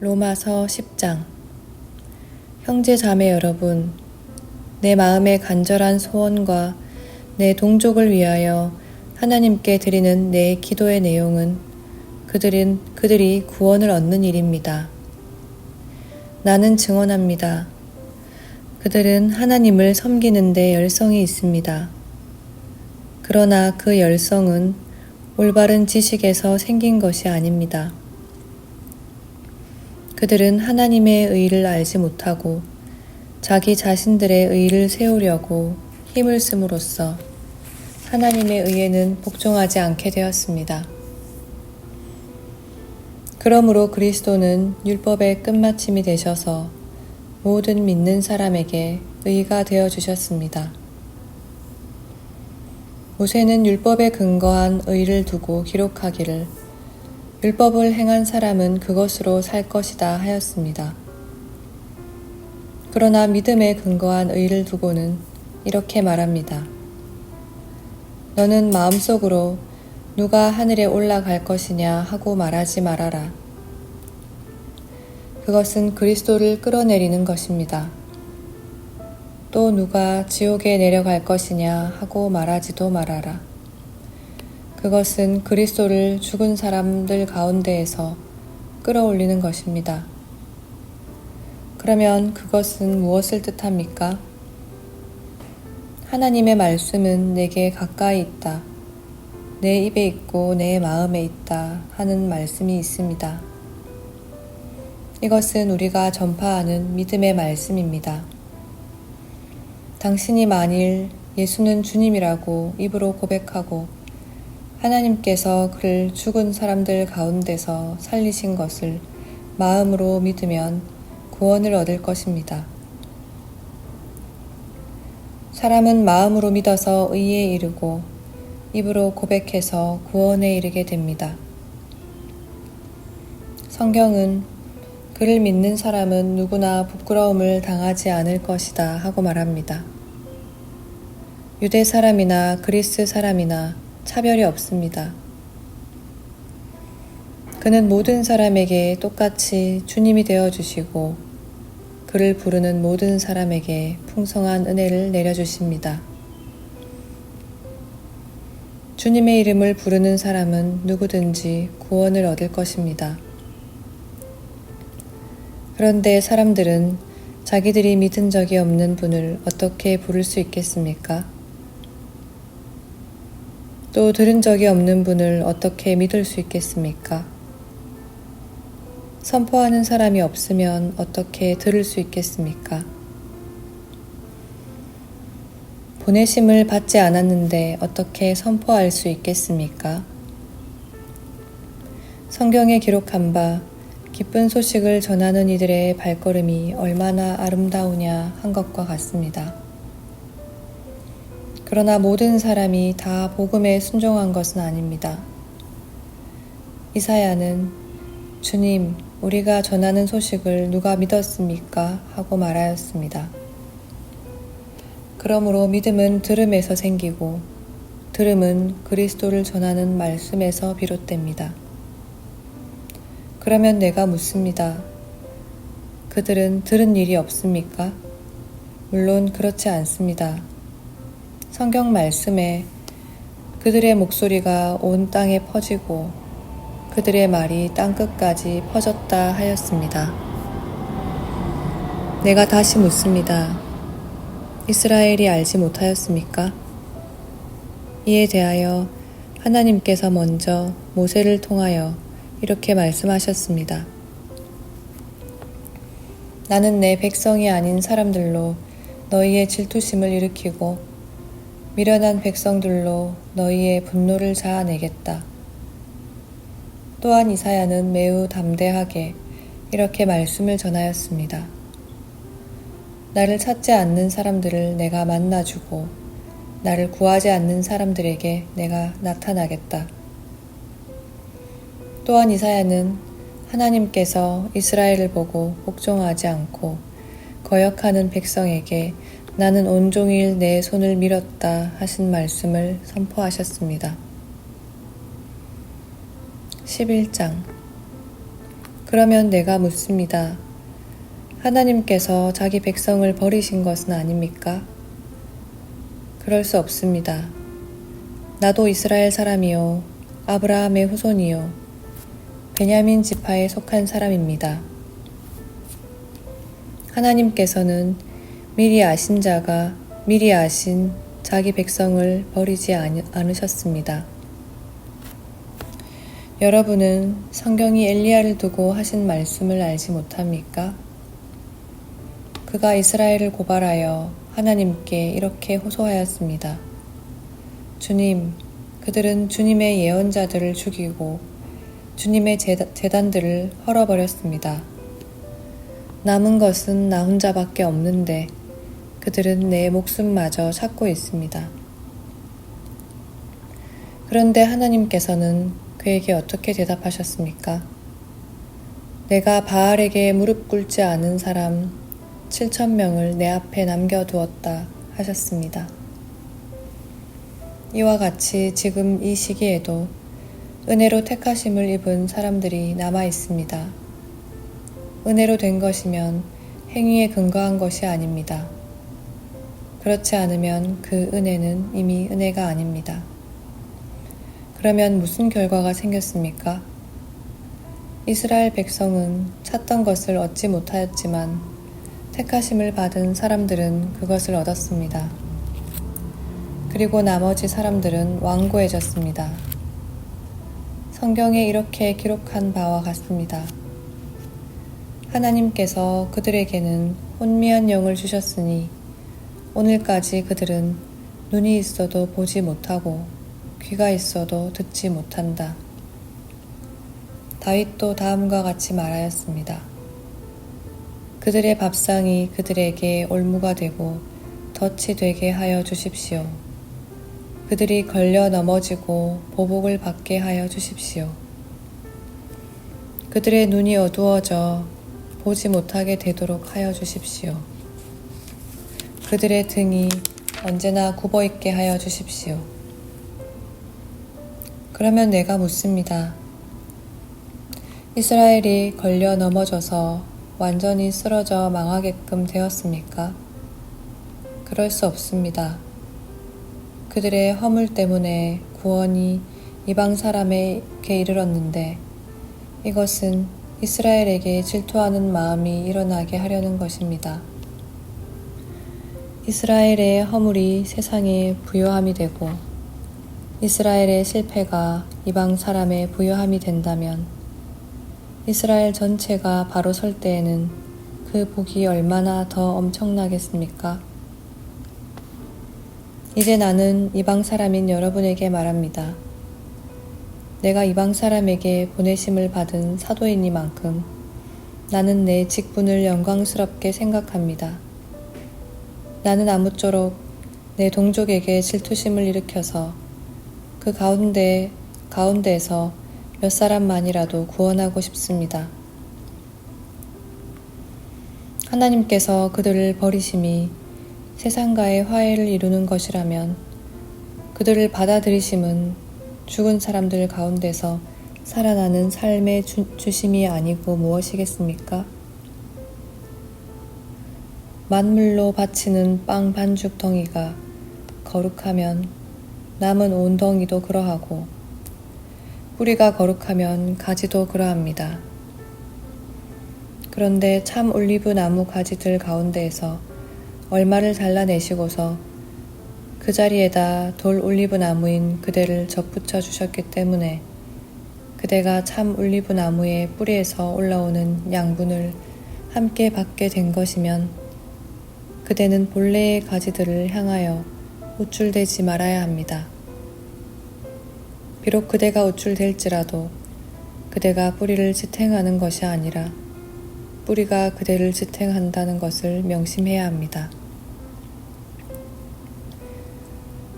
로마서 10장. 형제 자매 여러분, 내 마음의 간절한 소원과 내 동족을 위하여 하나님께 드리는 내 기도의 내용은 그들이 구원을 얻는 일입니다. 나는 증언합니다. 그들은 하나님을 섬기는 데 열성이 있습니다. 그러나 그 열성은 올바른 지식에서 생긴 것이 아닙니다. 그들은 하나님의 의를 알지 못하고 자기 자신들의 의를 세우려고 힘을 씀으로써 하나님의 의에는 복종하지 않게 되었습니다. 그러므로 그리스도는 율법의 끝마침이 되셔서 모든 믿는 사람에게 의가 되어 주셨습니다. 모세는 율법에 근거한 의를 두고 기록하기를 율법을 행한 사람은 그것으로 살 것이다 하였습니다. 그러나 믿음에 근거한 의를 두고는 이렇게 말합니다. 너는 마음속으로 누가 하늘에 올라갈 것이냐 하고 말하지 말아라. 그것은 그리스도를 끌어내리는 것입니다. 또 누가 지옥에 내려갈 것이냐 하고 말하지도 말아라. 그것은 그리스도를 죽은 사람들 가운데에서 끌어올리는 것입니다. 그러면 그것은 무엇을 뜻합니까? 하나님의 말씀은 내게 가까이 있다. 내 입에 있고 내 마음에 있다 하는 말씀이 있습니다. 이것은 우리가 전파하는 믿음의 말씀입니다. 당신이 만일 예수는 주님이라고 입으로 고백하고 하나님께서 그를 죽은 사람들 가운데서 살리신 것을 마음으로 믿으면 구원을 얻을 것입니다. 사람은 마음으로 믿어서 의에 이르고 입으로 고백해서 구원에 이르게 됩니다. 성경은 그를 믿는 사람은 누구나 부끄러움을 당하지 않을 것이다 하고 말합니다. 유대 사람이나 그리스 사람이나 차별이 없습니다. 그는 모든 사람에게 똑같이 주님이 되어주시고 그를 부르는 모든 사람에게 풍성한 은혜를 내려주십니다. 주님의 이름을 부르는 사람은 누구든지 구원을 얻을 것입니다. 그런데 사람들은 자기들이 믿은 적이 없는 분을 어떻게 부를 수 있겠습니까? 또 들은 적이 없는 분을 어떻게 믿을 수 있겠습니까? 선포하는 사람이 없으면 어떻게 들을 수 있겠습니까? 보내심을 받지 않았는데 어떻게 선포할 수 있겠습니까? 성경에 기록한 바 기쁜 소식을 전하는 이들의 발걸음이 얼마나 아름다우냐 한 것과 같습니다. 그러나 모든 사람이 다 복음에 순종한 것은 아닙니다. 이사야는 주님, 우리가 전하는 소식을 누가 믿었습니까? 하고 말하였습니다. 그러므로 믿음은 들음에서 생기고 들음은 그리스도를 전하는 말씀에서 비롯됩니다. 그러면 내가 묻습니다. 그들은 들은 일이 없습니까? 물론 그렇지 않습니다. 성경 말씀에 그들의 목소리가 온 땅에 퍼지고 그들의 말이 땅끝까지 퍼졌다 하였습니다. 내가 다시 묻습니다. 이스라엘이 알지 못하였습니까? 이에 대하여 하나님께서 먼저 모세를 통하여 이렇게 말씀하셨습니다. 나는 내 백성이 아닌 사람들로 너희의 질투심을 일으키고 미련한 백성들로 너희의 분노를 자아내겠다. 또한 이사야는 매우 담대하게 이렇게 말씀을 전하였습니다. 나를 찾지 않는 사람들을 내가 만나주고 나를 구하지 않는 사람들에게 내가 나타나겠다. 또한 이사야는 하나님께서 이스라엘을 보고 복종하지 않고 거역하는 백성에게 나는 온종일 내 손을 밀었다 하신 말씀을 선포하셨습니다. 11장. 그러면 내가 묻습니다. 하나님께서 자기 백성을 버리신 것은 아닙니까? 그럴 수 없습니다. 나도 이스라엘 사람이요, 아브라함의 후손이요, 베냐민 지파에 속한 사람입니다. 하나님께서는 미리 아신 자가 미리 아신 자기 백성을 버리지 않으셨습니다. 여러분은 성경이 엘리야를 두고 하신 말씀을 알지 못합니까? 그가 이스라엘을 고발하여 하나님께 이렇게 호소하였습니다. 주님, 그들은 주님의 예언자들을 죽이고 주님의 제단들을 헐어버렸습니다. 남은 것은 나 혼자밖에 없는데 그들은 내 목숨마저 찾고 있습니다. 그런데 하나님께서는 그에게 어떻게 대답하셨습니까? 내가 바알에게 무릎 꿇지 않은 사람 7,000명을 내 앞에 남겨두었다 하셨습니다. 이와 같이 지금 이 시기에도 은혜로 택하심을 입은 사람들이 남아 있습니다. 은혜로 된 것이면 행위에 근거한 것이 아닙니다. 그렇지 않으면 그 은혜는 이미 은혜가 아닙니다. 그러면 무슨 결과가 생겼습니까? 이스라엘 백성은 찾던 것을 얻지 못하였지만 택하심을 받은 사람들은 그것을 얻었습니다. 그리고 나머지 사람들은 완고해졌습니다. 성경에 이렇게 기록한 바와 같습니다. 하나님께서 그들에게는 혼미한 영을 주셨으니 오늘까지 그들은 눈이 있어도 보지 못하고 귀가 있어도 듣지 못한다. 다윗도 다음과 같이 말하였습니다. 그들의 밥상이 그들에게 올무가 되고 덫이 되게 하여 주십시오. 그들이 걸려 넘어지고 보복을 받게 하여 주십시오. 그들의 눈이 어두워져 보지 못하게 되도록 하여 주십시오. 그들의 등이 언제나 굽어있게 하여 주십시오. 그러면 내가 묻습니다. 이스라엘이 걸려 넘어져서 완전히 쓰러져 망하게끔 되었습니까? 그럴 수 없습니다. 그들의 허물 때문에 구원이 이방 사람에게 이르렀는데 이것은 이스라엘에게 질투하는 마음이 일어나게 하려는 것입니다. 이스라엘의 허물이 세상에 부요함이 되고 이스라엘의 실패가 이방 사람의 부요함이 된다면 이스라엘 전체가 바로 설 때에는 그 복이 얼마나 더 엄청나겠습니까? 이제 나는 이방 사람인 여러분에게 말합니다. 내가 이방 사람에게 보내심을 받은 사도이니만큼 나는 내 직분을 영광스럽게 생각합니다. 나는 아무쪼록 내 동족에게 질투심을 일으켜서 그 가운데에서 몇 사람만이라도 구원하고 싶습니다. 하나님께서 그들을 버리심이 세상과의 화해를 이루는 것이라면 그들을 받아들이심은 죽은 사람들 가운데서 살아나는 삶의 주심이 아니고 무엇이겠습니까? 만물로 바치는 빵 반죽 덩이가 거룩하면 남은 온 덩이도 그러하고 뿌리가 거룩하면 가지도 그러합니다. 그런데 참 올리브 나무 가지들 가운데에서 얼마를 잘라내시고서 그 자리에다 돌 올리브 나무인 그대를 접붙여 주셨기 때문에 그대가 참 올리브 나무의 뿌리에서 올라오는 양분을 함께 받게 된 것이면 그대는 본래의 가지들을 향하여 우쭐대지 말아야 합니다. 비록 그대가 우쭐댈지라도 그대가 뿌리를 지탱하는 것이 아니라 뿌리가 그대를 지탱한다는 것을 명심해야 합니다.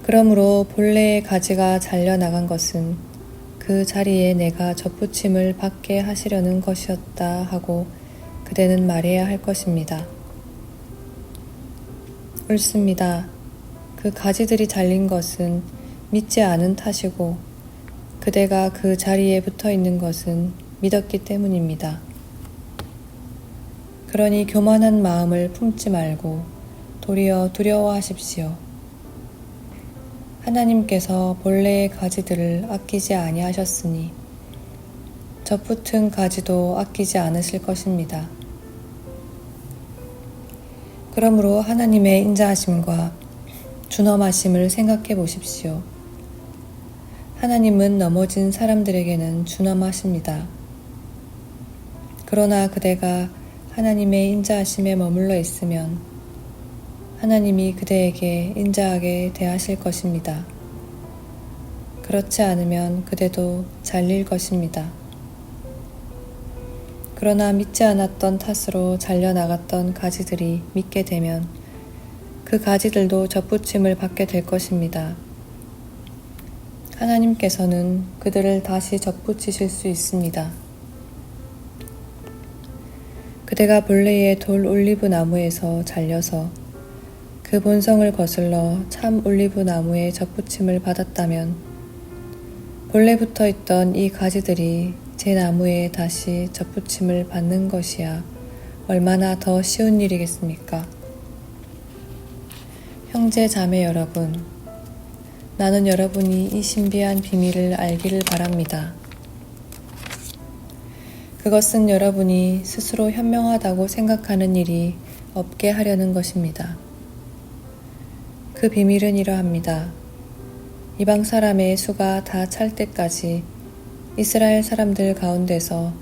그러므로 본래의 가지가 잘려나간 것은 그 자리에 내가 접붙임을 받게 하시려는 것이었다 하고 그대는 말해야 할 것입니다. 옳습니다. 그 가지들이 잘린 것은 믿지 않은 탓이고 그대가 그 자리에 붙어 있는 것은 믿었기 때문입니다. 그러니 교만한 마음을 품지 말고 도리어 두려워하십시오. 하나님께서 본래의 가지들을 아끼지 아니하셨으니 젖붙은 가지도 아끼지 않으실 것입니다. 그러므로 하나님의 인자하심과 준엄하심을 생각해 보십시오. 하나님은 넘어진 사람들에게는 준엄하십니다. 그러나 그대가 하나님의 인자하심에 머물러 있으면 하나님이 그대에게 인자하게 대하실 것입니다. 그렇지 않으면 그대도 잘릴 것입니다. 그러나 믿지 않았던 탓으로 잘려나갔던 가지들이 믿게 되면 그 가지들도 젖붙임을 받게 될 것입니다. 하나님께서는 그들을 다시 젖붙이실 수 있습니다. 그대가 본래의 돌 올리브 나무에서 잘려서 그 본성을 거슬러 참 올리브 나무의 젖붙임을 받았다면 본래부터 있던 이 가지들이 제 나무에 다시 젖붙임을 받는 것이야 얼마나 더 쉬운 일이겠습니까? 형제 자매 여러분, 나는 여러분이 이 신비한 비밀을 알기를 바랍니다. 그것은 여러분이 스스로 현명하다고 생각하는 일이 없게 하려는 것입니다. 그 비밀은 이러합니다. 이방 사람의 수가 다 찰 때까지 이스라엘 사람들 가운데서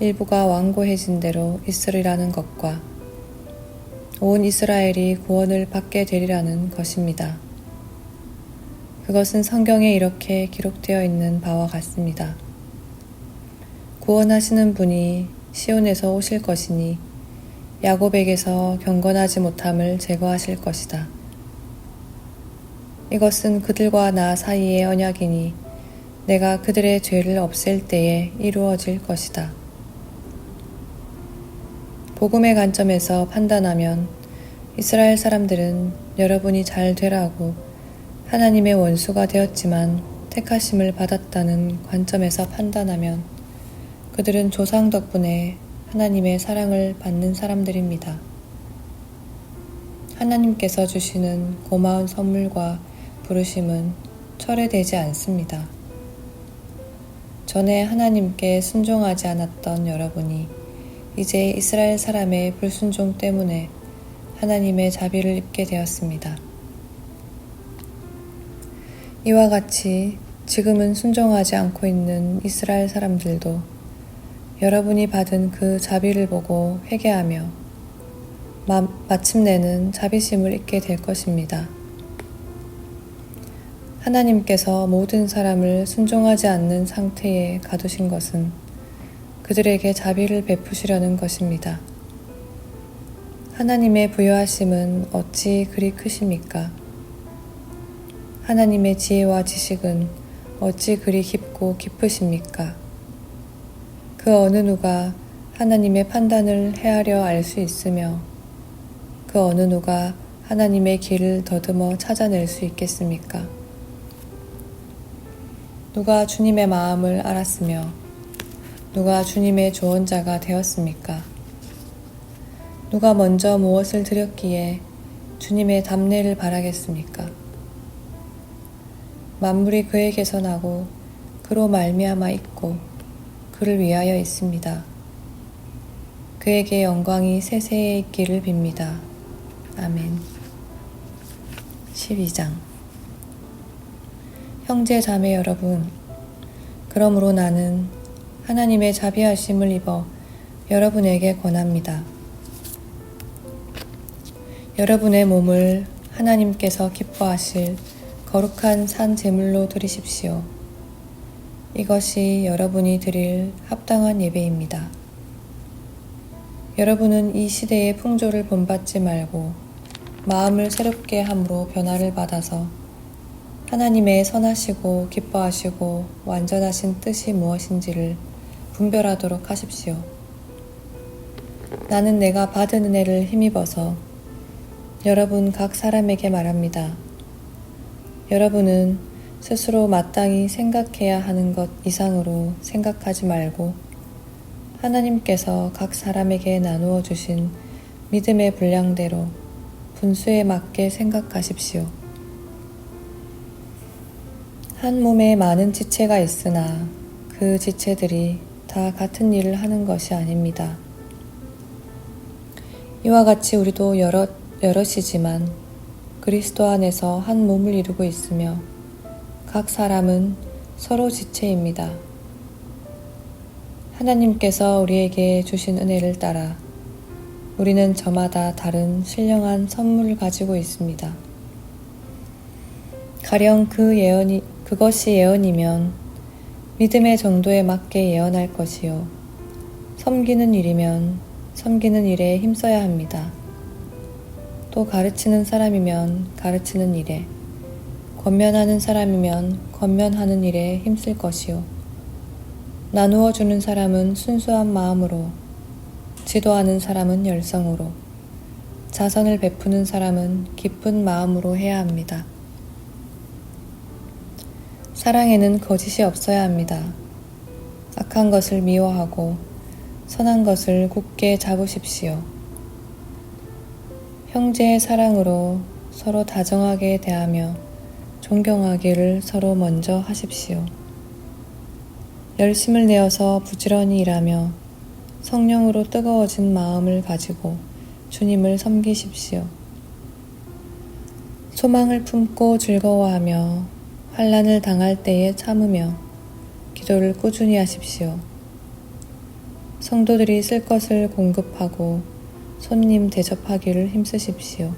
일부가 완고해진 대로 있으리라는 것과 온 이스라엘이 구원을 받게 되리라는 것입니다. 그것은 성경에 이렇게 기록되어 있는 바와 같습니다. 구원하시는 분이 시온에서 오실 것이니 야곱에게서 경건하지 못함을 제거하실 것이다. 이것은 그들과 나 사이의 언약이니 내가 그들의 죄를 없앨 때에 이루어질 것이다. 복음의 관점에서 판단하면 이스라엘 사람들은 여러분이 잘 되라고 하나님의 원수가 되었지만 택하심을 받았다는 관점에서 판단하면 그들은 조상 덕분에 하나님의 사랑을 받는 사람들입니다. 하나님께서 주시는 고마운 선물과 부르심은 철회되지 않습니다. 전에 하나님께 순종하지 않았던 여러분이 이제 이스라엘 사람의 불순종 때문에 하나님의 자비를 입게 되었습니다. 이와 같이 지금은 순종하지 않고 있는 이스라엘 사람들도 여러분이 받은 그 자비를 보고 회개하며 마침내는 자비심을 잊게 될 것입니다. 하나님께서 모든 사람을 순종하지 않는 상태에 가두신 것은 그들에게 자비를 베푸시려는 것입니다. 하나님의 부요하심은 어찌 그리 크십니까? 하나님의 지혜와 지식은 어찌 그리 깊고 깊으십니까? 그 어느 누가 하나님의 판단을 헤아려 알 수 있으며 그 어느 누가 하나님의 길을 더듬어 찾아낼 수 있겠습니까? 누가 주님의 마음을 알았으며 누가 주님의 조언자가 되었습니까? 누가 먼저 무엇을 드렸기에 주님의 답례를 바라겠습니까? 만물이 그에게서 나고 그로 말미암아 있고 그를 위하여 있습니다. 그에게 영광이 세세에 있기를 빕니다. 아멘. 12장. 형제 자매 여러분, 그러므로 나는 하나님의 자비하심을 입어 여러분에게 권합니다. 여러분의 몸을 하나님께서 기뻐하실 거룩한 산 제물로 드리십시오. 이것이 여러분이 드릴 합당한 예배입니다. 여러분은 이 시대의 풍조를 본받지 말고 마음을 새롭게 함으로 변화를 받아서 하나님의 선하시고 기뻐하시고 완전하신 뜻이 무엇인지를 분별하도록 하십시오. 나는 내가 받은 은혜를 힘입어서 여러분 각 사람에게 말합니다. 여러분은 스스로 마땅히 생각해야 하는 것 이상으로 생각하지 말고 하나님께서 각 사람에게 나누어 주신 믿음의 분량대로 분수에 맞게 생각하십시오. 한 몸에 많은 지체가 있으나 그 지체들이 다 같은 일을 하는 것이 아닙니다. 이와 같이 우리도 여럿이지만 그리스도 안에서 한 몸을 이루고 있으며 각 사람은 서로 지체입니다. 하나님께서 우리에게 주신 은혜를 따라 우리는 저마다 다른 신령한 선물을 가지고 있습니다. 가령 그것이 예언이면 믿음의 정도에 맞게 예언할 것이요. 섬기는 일이면 섬기는 일에 힘써야 합니다. 또 가르치는 사람이면 가르치는 일에, 권면하는 사람이면 권면하는 일에 힘쓸 것이요. 나누어 주는 사람은 순수한 마음으로, 지도하는 사람은 열성으로, 자선을 베푸는 사람은 기쁜 마음으로 해야 합니다. 사랑에는 거짓이 없어야 합니다. 악한 것을 미워하고 선한 것을 굳게 잡으십시오. 형제의 사랑으로 서로 다정하게 대하며 존경하기를 서로 먼저 하십시오. 열심을 내어서 부지런히 일하며 성령으로 뜨거워진 마음을 가지고 주님을 섬기십시오. 소망을 품고 즐거워하며 환난을 당할 때에 참으며 기도를 꾸준히 하십시오. 성도들이 쓸 것을 공급하고 손님 대접하기를 힘쓰십시오.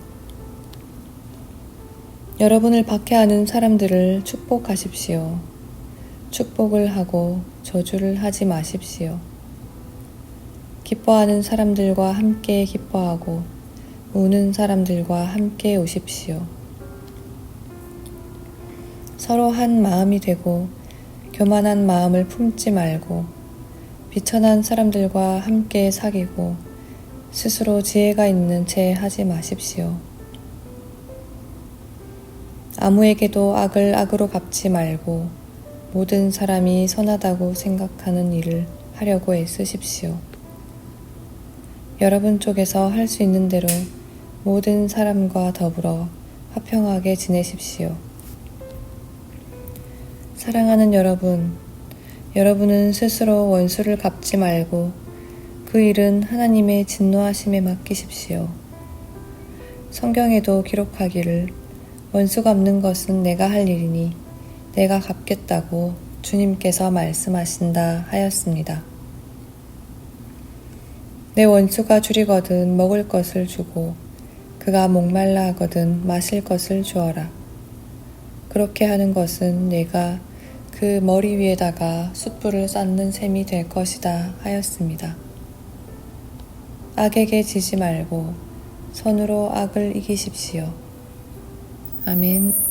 여러분을 박해하는 사람들을 축복하십시오. 축복을 하고 저주를 하지 마십시오. 기뻐하는 사람들과 함께 기뻐하고 우는 사람들과 함께 우십시오. 서로 한 마음이 되고 교만한 마음을 품지 말고 비천한 사람들과 함께 사귀고 스스로 지혜가 있는 채 하지 마십시오. 아무에게도 악을 악으로 갚지 말고 모든 사람이 선하다고 생각하는 일을 하려고 애쓰십시오. 여러분 쪽에서 할 수 있는 대로 모든 사람과 더불어 화평하게 지내십시오. 사랑하는 여러분, 여러분은 스스로 원수를 갚지 말고 그 일은 하나님의 진노하심에 맡기십시오. 성경에도 기록하기를 원수 갚는 것은 내가 할 일이니 내가 갚겠다고 주님께서 말씀하신다 하였습니다. 내 원수가 줄이거든 먹을 것을 주고 그가 목말라 하거든 마실 것을 주어라. 그렇게 하는 것은 내가 그 머리 위에다가 숯불을 쌓는 셈이 될 것이다 하였습니다. 악에게 지지 말고 선으로 악을 이기십시오. 아멘.